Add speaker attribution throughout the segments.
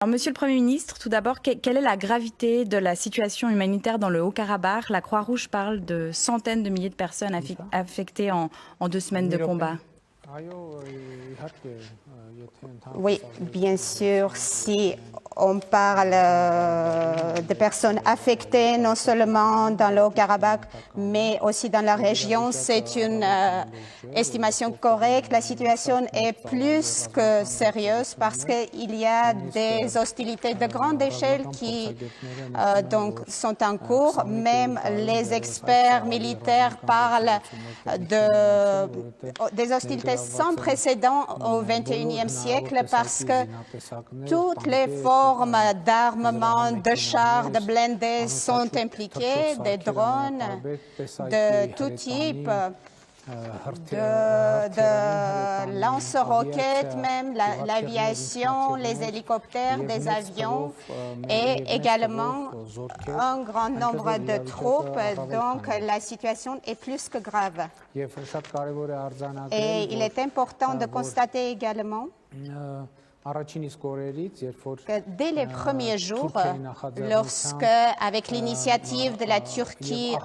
Speaker 1: Alors, Monsieur le Premier ministre, tout d'abord, quelle est la gravité de la situation humanitaire dans le Haut-Karabakh? La Croix-Rouge parle de centaines de milliers de personnes affectées en 2 semaines de combat.
Speaker 2: Oui, bien sûr, si on parle de personnes affectées, non seulement dans le Haut-Karabakh, mais aussi dans la région, c'est une estimation correcte. La situation est plus que sérieuse parce qu'il y a des hostilités de grande échelle qui donc sont en cours. Même les experts militaires parlent des hostilités sans précédent au XXIe siècle parce que toutes les formes d'armement, de chars, de blindés sont impliquées, des drones de tout type, de lance-roquettes même, l'aviation, les hélicoptères, des avions et également un grand nombre de troupes. Donc la situation est plus que grave. Et il est important de constater également que dès les premiers jours, lorsque, avec l'initiative de la Turquie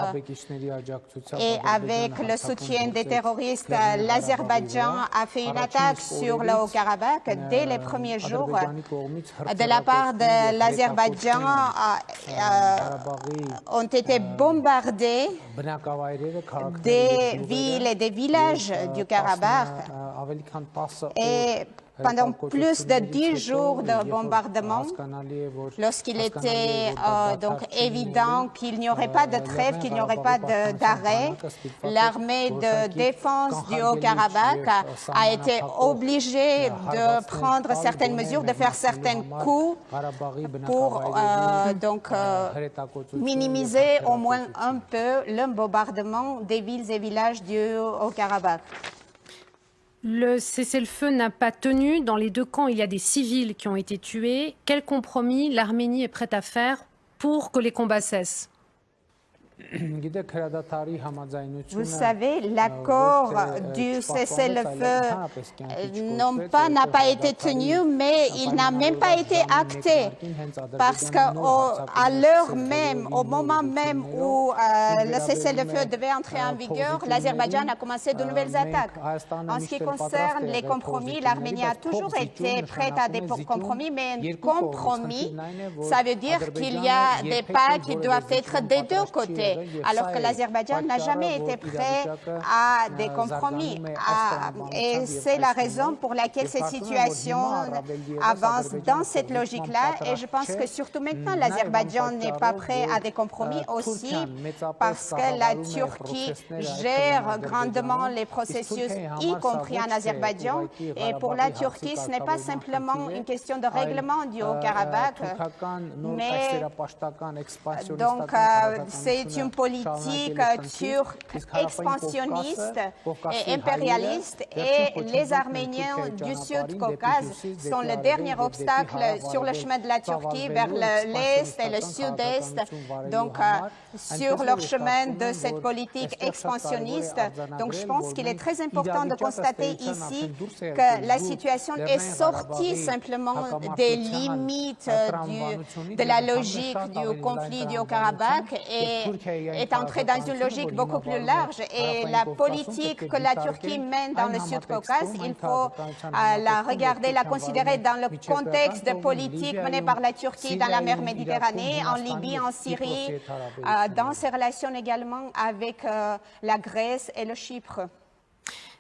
Speaker 2: et avec le soutien des terroristes, l'Azerbaïdjan a fait une attaque sur le Haut-Karabakh, dès les premiers jours, de la part de l'Azerbaïdjan, ont été bombardés des villes et des villages du Karabakh. Et pendant plus de 10 jours de bombardement, lorsqu'il était donc évident qu'il n'y aurait pas de trêve, qu'il n'y aurait pas d'arrêt, l'armée de défense du Haut-Karabakh a été obligée de prendre certaines mesures, de faire certains coups pour donc minimiser au moins un peu le bombardement des villes et villages du Haut-Karabakh.
Speaker 3: Le cessez-le-feu n'a pas tenu. Dans les deux camps, il y a des civils qui ont été tués. Quel compromis l'Arménie est prête à faire pour que les combats cessent?
Speaker 2: Vous savez, l'accord du cessez-le-feu n'a pas été tenu, mais il n'a même pas été acté. Parce qu'à l'heure même, au moment même où le cessez-le-feu devait entrer en vigueur, l'Azerbaïdjan a commencé de nouvelles attaques. En ce qui concerne les compromis, l'Arménie a toujours été prête à des compromis, mais un compromis, ça veut dire qu'il y a des pas qui doivent être des deux côtés. Alors que l'Azerbaïdjan n'a jamais été prêt à des compromis. Et c'est la raison pour laquelle cette situation avance dans cette logique-là. Et je pense que surtout maintenant, l'Azerbaïdjan n'est pas prêt à des compromis aussi parce que la Turquie gère grandement les processus, y compris en Azerbaïdjan. Et pour la Turquie, ce n'est pas simplement une question de règlement du Haut-Karabakh, mais donc c'est une politique turque expansionniste et impérialiste, et les Arméniens du Sud-Caucase sont le dernier obstacle sur le chemin de la Turquie vers l'Est et le Sud-Est, donc sur leur chemin de cette politique expansionniste. Donc je pense qu'il est très important de constater ici que la situation est sortie simplement des limites de la logique du conflit du Haut-Karabakh et est entrée dans une logique beaucoup plus large. Et la politique que la Turquie mène dans le Sud-Caucase, il faut la regarder, la considérer dans le contexte de politique menée par la Turquie dans la mer Méditerranée, en Libye, en Syrie, dans ses relations également avec la Grèce et le Chypre.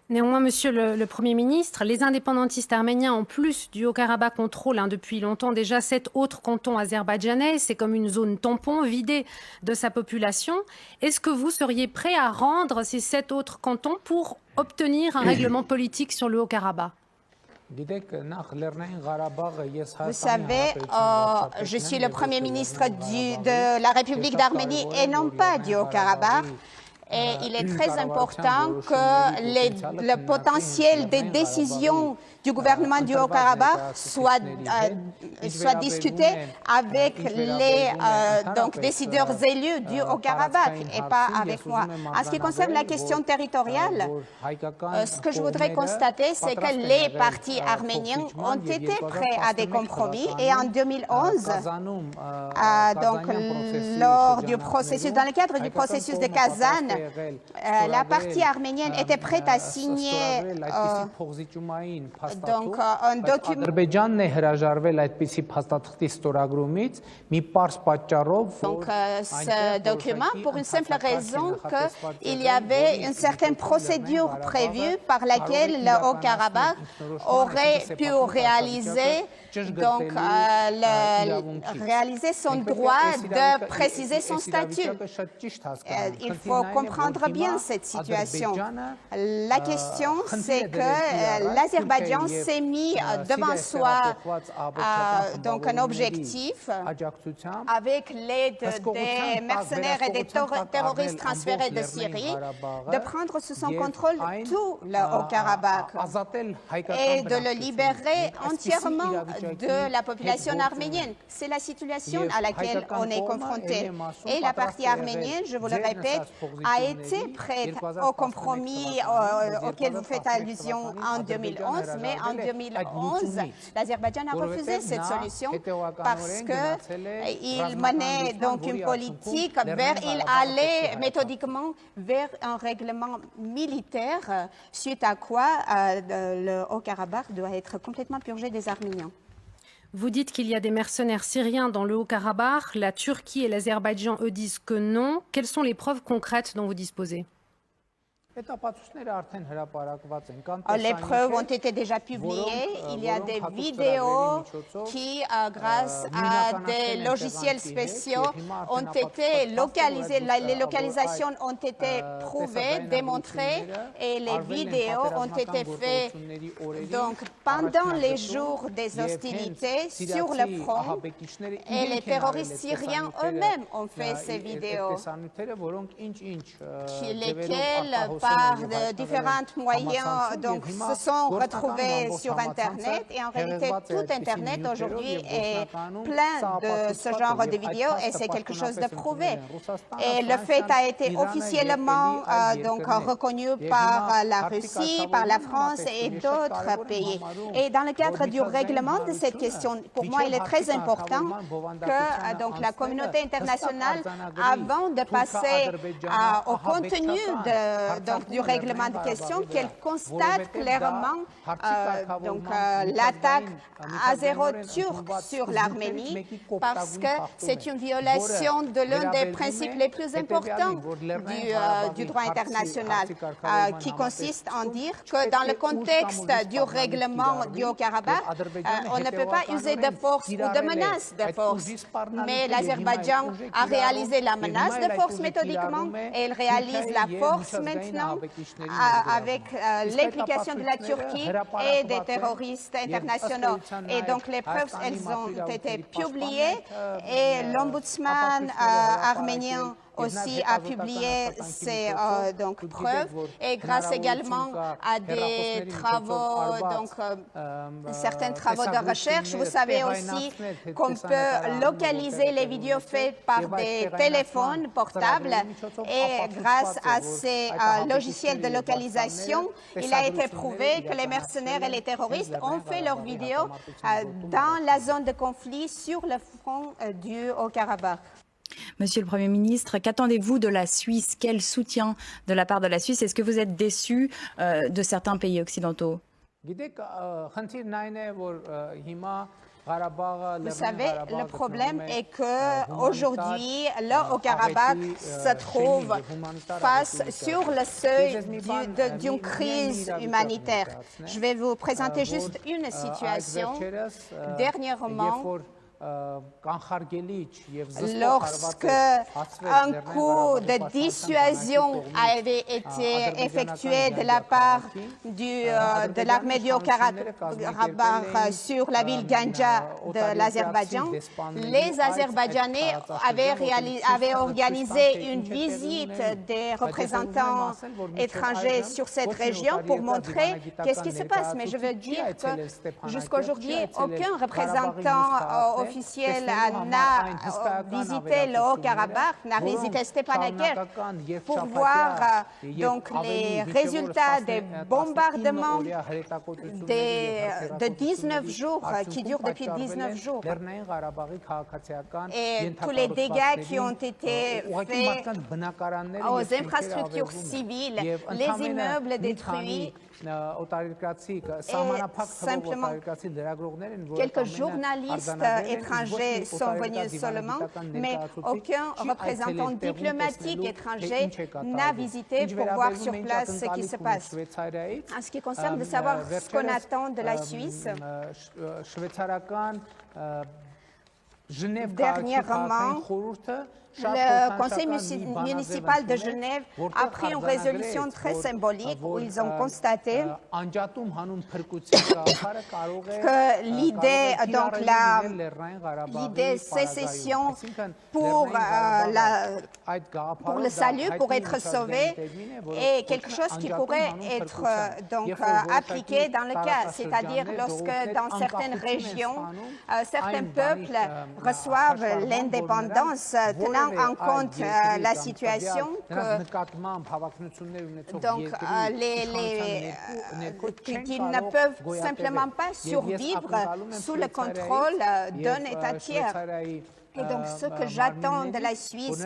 Speaker 3: Néanmoins, Monsieur le Premier ministre, les indépendantistes arméniens, en plus du Haut-Karabakh, contrôlent depuis longtemps déjà 7 autres cantons azerbaïdjanais. C'est comme une zone tampon vidée de sa population. Est-ce que vous seriez prêt à rendre ces 7 autres cantons pour obtenir un règlement politique sur le Haut-Karabakh?
Speaker 2: Vous savez, je suis le Premier ministre de la République d'Arménie et non pas du Haut-Karabakh. Et il est très important que le potentiel des décisions du gouvernement du Haut-Karabakh soit discuté avec les décideurs élus du Haut-Karabakh et pas avec moi. En ce qui concerne la question territoriale, ce que je voudrais constater, c'est que les partis arméniens ont été prêts à des compromis et en 2011, dans le cadre du processus de Kazan, la partie arménienne était prête à signer un document. Ce document, pour une simple raison qu'il y avait une certaine procédure prévue par laquelle le Haut-Karabakh aurait pu réaliser son droit de préciser son statut. Il faut comprendre bien cette situation. La question, c'est que l'Azerbaïdjan s'est mis devant soi un objectif avec l'aide des mercenaires et des terroristes transférés de Syrie de prendre sous son contrôle tout le Haut-Karabakh et de le libérer entièrement de la population arménienne. C'est la situation à laquelle on est confronté. Et la partie arménienne, je vous le répète, a été prête au compromis auquel vous faites allusion en 2011, mais en 2011, l'Azerbaïdjan a refusé cette solution parce qu'il menait une politique il allait méthodiquement vers un règlement militaire, suite à quoi le Haut-Karabakh doit être complètement purgé des Arméniens.
Speaker 3: Vous dites qu'il y a des mercenaires syriens dans le Haut-Karabakh. La Turquie et l'Azerbaïdjan, eux, disent que non. Quelles sont les preuves concrètes dont vous disposez?
Speaker 2: Les preuves ont été déjà publiées. Il y a des vidéos qui, grâce à des logiciels spéciaux, ont été localisées. Les localisations ont été prouvées, démontrées, et les vidéos ont été faites pendant les jours des hostilités sur le front. Et les terroristes syriens eux-mêmes ont fait ces vidéos, lesquelles par de différents moyens se sont retrouvés sur Internet, et en réalité tout Internet aujourd'hui est plein de ce genre de vidéos et c'est quelque chose de prouvé. Et le fait a été officiellement reconnu par la Russie, par la France et d'autres pays. Et dans le cadre du règlement de cette question, pour moi il est très important que la communauté internationale, avant de passer au contenu du règlement de question, qu'elle constate clairement l'attaque azéro-turque sur l'Arménie, parce que c'est une violation de l'un des principes les plus importants du droit international, qui consiste en dire que dans le contexte du règlement du Haut-Karabakh, on ne peut pas user de force ou de menace de force. Mais l'Azerbaïdjan a réalisé la menace de force méthodiquement et il réalise la force maintenant avec l'implication de la Turquie et des terroristes internationaux. Et donc les preuves, elles ont été publiées et l'ombudsman arménien aussi a publié ces preuves, et grâce également à des travaux, certains travaux de recherche. Vous savez aussi qu'on peut localiser les vidéos faites par des téléphones portables, et grâce à ces logiciels de localisation, il a été prouvé que les mercenaires et les terroristes ont fait leurs vidéos dans la zone de conflit sur le front du Haut-Karabakh.
Speaker 1: Monsieur le Premier ministre, qu'attendez-vous de la Suisse? Quel soutien de la part de la Suisse? Est-ce que vous êtes déçu de certains pays occidentaux?
Speaker 2: Vous savez, le problème est qu'aujourd'hui, le Haut-Karabakh se trouve sur le seuil d'une crise humanitaire. Je vais vous présenter juste une situation. Dernièrement, lorsque un coup de dissuasion avait été effectué de la part de l'armée du Haut-Karabakh sur la ville Ganja de l'Azerbaïdjan, les Azerbaïdjanais avaient organisé une visite des représentants étrangers sur cette région pour montrer qu'est-ce qui se passe. Mais je veux dire que jusqu'à aujourd'hui, aucun représentant officiel n'a visité le Haut-Karabakh, n'a visité Stepanakert pour voir donc les résultats des bombardements de 19 jours, qui durent depuis 19 jours. Et tous les dégâts qui ont été faits aux infrastructures civiles, les immeubles détruits. Et simplement, quelques journalistes étrangers sont venus seulement, mais aucun représentant diplomatique étranger n'a visité pour voir sur place ce qui se passe. En ce qui concerne de savoir ce qu'on attend de la Suisse, dernièrement, le Conseil municipal de Genève a pris une résolution très symbolique où ils ont constaté que l'idée sécession pour le salut, pour être sauvé, est quelque chose qui pourrait être donc appliqué dans le cas, c'est-à-dire lorsque dans certaines régions, certains peuples reçoivent l'indépendance tenant en compte la situation qu'ils ne peuvent simplement pas survivre sous le contrôle d'un État tiers. Et donc, ce que j'attends de la Suisse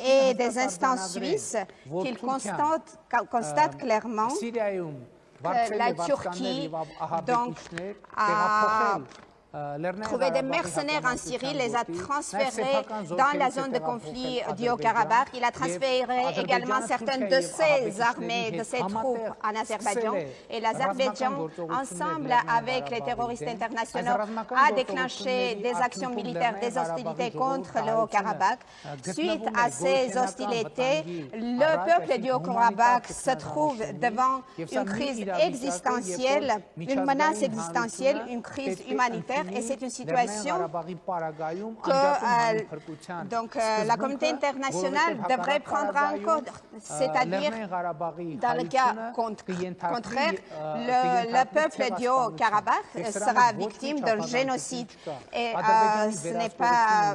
Speaker 2: et des instances suisses, qu'ils constatent clairement que la Turquie donc, a trouvé des mercenaires en Syrie, les a transférés dans la zone de conflit du Haut-Karabakh. Il a transféré également certaines de ses armées, de ses troupes en Azerbaïdjan. Et l'Azerbaïdjan, ensemble avec les terroristes internationaux, a déclenché des actions militaires, des hostilités contre le Haut-Karabakh. Suite à ces hostilités, le peuple du Haut-Karabakh se trouve devant une crise existentielle, une menace existentielle, une crise humanitaire. Et c'est une situation que la communauté internationale devrait prendre en compte. C'est-à-dire, dans le cas contraire, le peuple du Haut-Karabakh sera victime d'un génocide. Et ce n'est pas,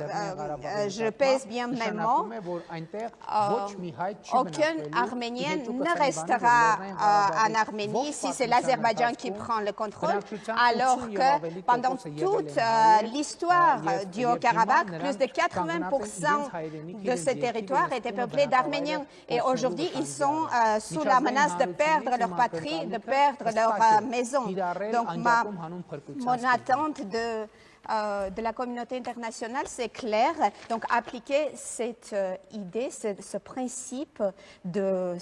Speaker 2: je pèse bien mes mots, aucun Arménien ne restera en Arménie si c'est l'Azerbaïdjan qui prend le contrôle, alors que pendant toute l'histoire du Haut-Karabakh, plus de 80% de ce territoire était peuplé d'Arméniens. Et aujourd'hui, ils sont sous la menace de perdre leur patrie, de perdre leur maison. Donc, mon attente de la communauté internationale, c'est clair. Donc, appliquer cette idée, ce principe de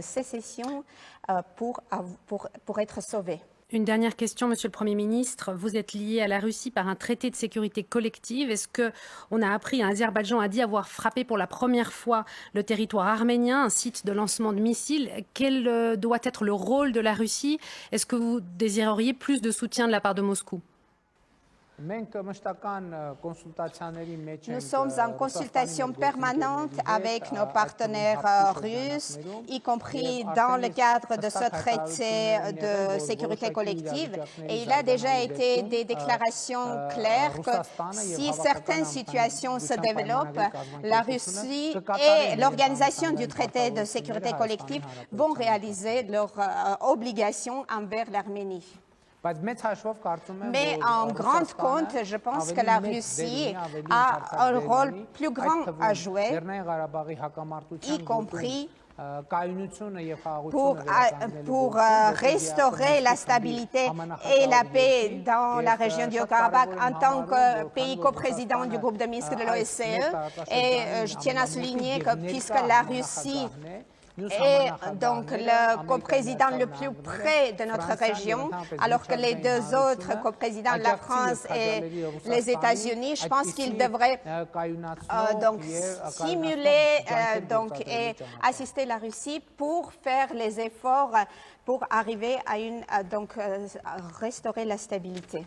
Speaker 2: sécession pour être sauvé.
Speaker 3: Une dernière question, Monsieur le Premier ministre. Vous êtes lié à la Russie par un traité de sécurité collective. Est-ce qu'on a appris, Azerbaïdjan a dit avoir frappé pour la première fois le territoire arménien, un site de lancement de missiles? Quel doit être le rôle de la Russie? Est-ce que vous désireriez plus de soutien de la part de Moscou?
Speaker 2: Nous sommes en consultation permanente avec nos partenaires russes, y compris dans le cadre de ce traité de sécurité collective. Et il a déjà été des déclarations claires que si certaines situations se développent, la Russie et l'organisation du traité de sécurité collective vont réaliser leurs obligations envers l'Arménie. Mais en grande compte, je pense que la Russie a un rôle plus grand à jouer, y compris pour restaurer la stabilité et la paix dans la région du Haut-Karabakh en tant que pays coprésident du groupe de Minsk de l'OSCE. Et je tiens à souligner que puisque la Russie et donc le coprésident le plus près de notre région, alors que les deux autres coprésidents, la France et les États-Unis, je pense qu'ils devraient donc stimuler et assister la Russie pour faire les efforts pour arriver à restaurer la stabilité.